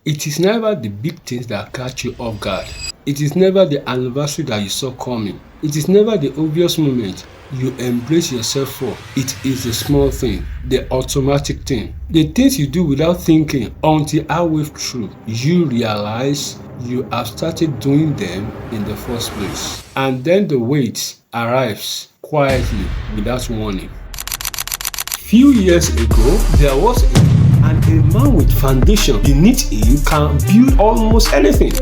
It is never the big things that catch you off guard. It is never the anniversary that you saw coming. It is never the obvious moment you embrace yourself for. It is the small thing, the automatic thing, the things you do without thinking until halfway through you realize you have started doing them in the first place. And then the weight arrives quietly without warning. Few years ago, there was a man with foundation beneath him can build almost anything.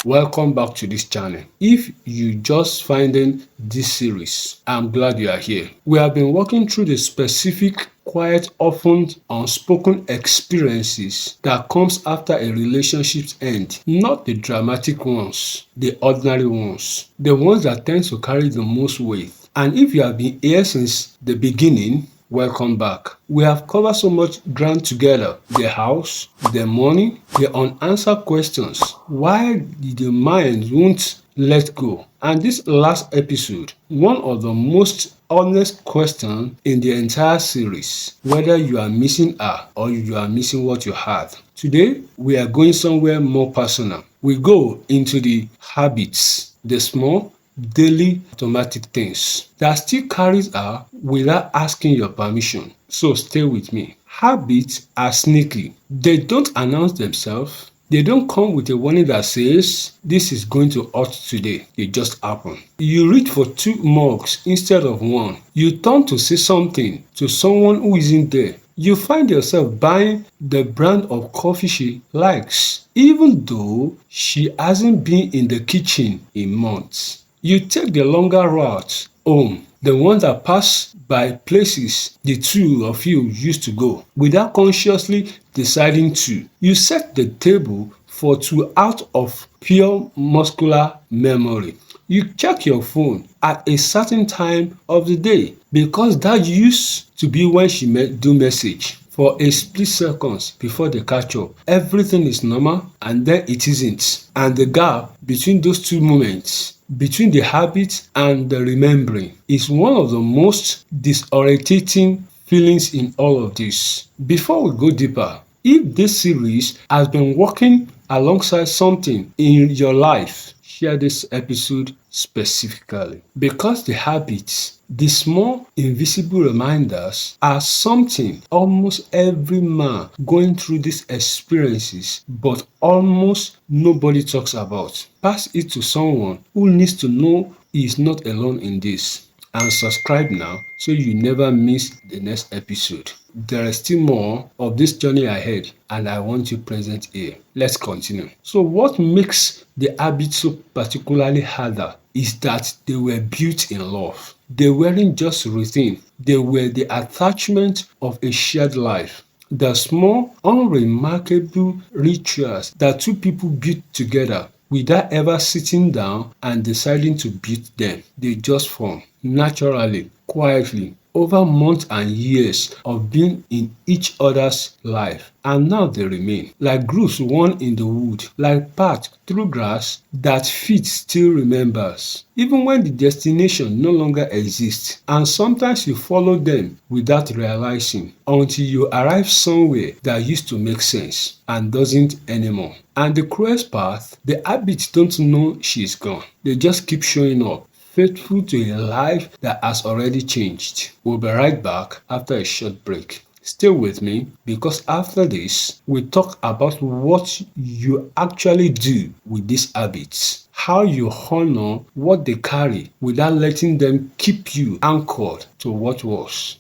Welcome back to this channel. If you just finding this series, I'm glad you are here. We have been walking through the specific, quiet, often unspoken experiences that comes after a relationship's end. Not the dramatic ones, the ordinary ones, the ones that tend to carry the most weight. And if you have been here since the beginning, welcome back. We have covered so much ground together. The house, the money, the unanswered questions. Why the mind won't let go? And this last episode, one of the most honest questions in the entire series, whether you are missing her or you are missing what you had. Today, we are going somewhere more personal. We go into the habits, the small, daily automatic things that still carries her without asking your permission. So stay with me. Habits are sneaky. They don't announce themselves. They don't come with a warning that says this is going to hurt today. It just happen. You reach for 2 mugs instead of 1. You turn to say something to someone who isn't there. You find yourself buying the brand of coffee she likes, even though she hasn't been in the kitchen in months. You take the longer route home, the one that pass by places the two of you used to go, without consciously deciding to. You set the table for 2 out of pure muscular memory. You check your phone at a certain time of the day because that used to be when she do message. For a split seconds before they catch up, everything is normal and then it isn't. And the gap between those 2 moments, between the habit and the remembering, is one of the most disorientating feelings in all of this. Before we go deeper, if this series has been working alongside something in your life, share this episode specifically, because the habits, the small invisible reminders, are something almost every man going through these experiences, but almost nobody talks about. Pass it to someone who needs to know he is not alone in this. And subscribe now so you never miss the next episode. There is still more of this journey ahead and I want you present here. Let's continue. So what makes the habit so particularly harder is that they were built in love. They weren't just routine. They were the attachment of a shared life. The small, unremarkable rituals that 2 people built together without ever sitting down and deciding to build them. They just form naturally, quietly, over months and years of being in each other's life. And now they remain like grooves worn in the wood, like paths through grass that feet still remembers, even when the destination no longer exists. And sometimes you follow them without realizing until you arrive somewhere that used to make sense and doesn't anymore. And the cruelest part, the habits don't know she's gone. They just keep showing up, faithful to a life that has already changed. We'll be right back after a short break. Stay with me because after this, we talk about what you actually do with these habits, how you honor what they carry without letting them keep you anchored to what was.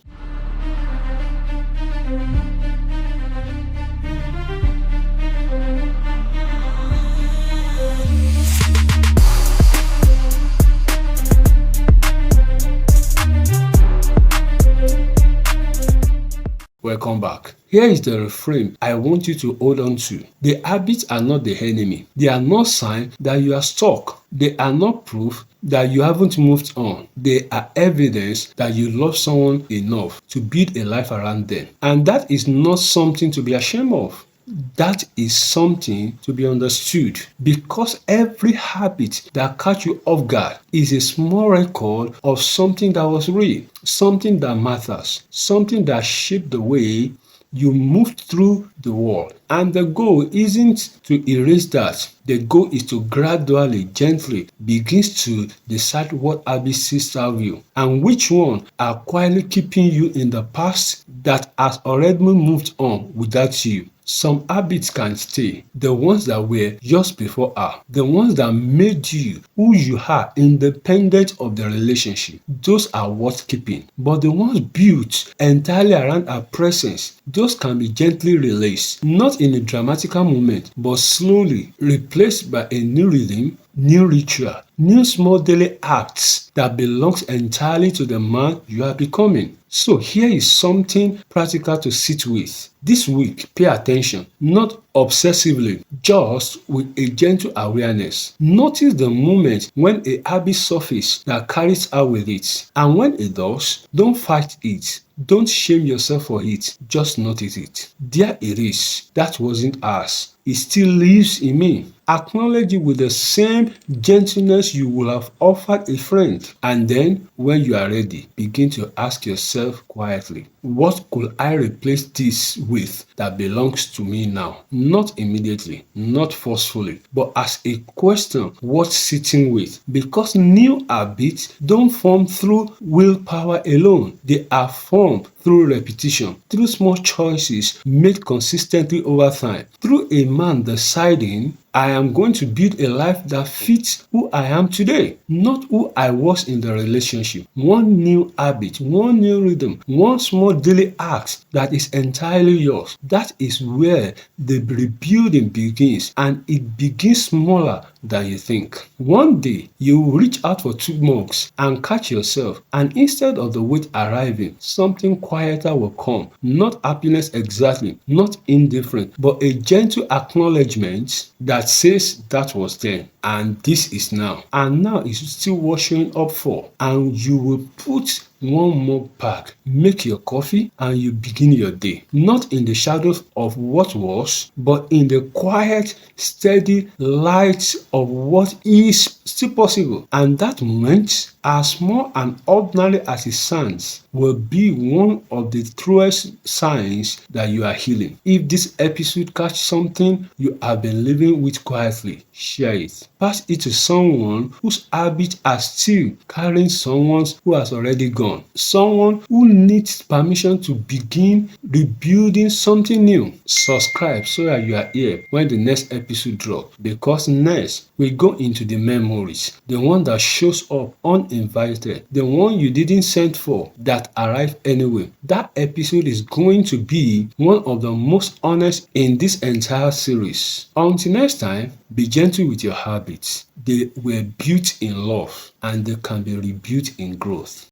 Welcome back. Here is the refrain I want you to hold on to. The habits are not the enemy. They are not sign that you are stuck. They are not proof that you haven't moved on. They are evidence that you love someone enough to build a life around them. And that is not something to be ashamed of. That is something to be understood, because every habit that catch you off guard is a small record of something that was real, something that matters, something that shaped the way you moved through the world. And the goal isn't to erase that. The goal is to gradually, gently begins to decide what habits still serve you and which one are quietly keeping you in the past that has already moved on without you. Some habits can stay, the ones that were just before her, the ones that made you who you are independent of the relationship. Those are worth keeping. But the ones built entirely around her presence, those can be gently released, not in a dramatical moment, but slowly replaced by a new rhythm, new ritual, new small daily acts that belongs entirely to the man you are becoming. So here is something practical to sit with. This week, pay attention, not obsessively, just with a gentle awareness. Notice the moment when a habit surfaces that carries out with it. And when it does, don't fight it. Don't shame yourself for it. Just notice it. There it is. That wasn't ours. It still lives in me. Acknowledge it with the same gentleness you would have offered a friend. And then, when you are ready, begin to ask yourself quietly, what could I replace this with that belongs to me now? Not immediately, not forcefully, but as a question worth sitting with. Because new habits don't form through willpower alone. They are formed through repetition, through small choices made consistently over time, through a man deciding, I am going to build a life that fits who I am today, not who I was in the relationship. One new habit, one new rhythm, one small daily act that is entirely yours. That is where the rebuilding begins, and it begins smaller than you think. One day, you will reach out for 2 mugs and catch yourself, and instead of the weight arriving, something quieter will come. Not happiness exactly, not indifferent, but a gentle acknowledgement that says that was then and this is now. And now is still what showing up for. And you will put one mug back, make your coffee, and you begin your day. Not in the shadows of what was, but in the quiet, steady light of what is still possible. And that moment, as small and ordinary as it sounds, will be one of the truest signs that you are healing. If this episode catch something you have been living with quietly, share it. Pass it to someone whose habits are still carrying someone who has already gone. Someone who needs permission to begin rebuilding something new. Subscribe so that you are here when the next episode drops. Because next, we go into the memories. The one that shows up uninvited. The one you didn't send for that arrived anyway. That episode is going to be one of the most honest in this entire series. Until next time, be gentle with your habits. They were built in love and they can be rebuilt in growth.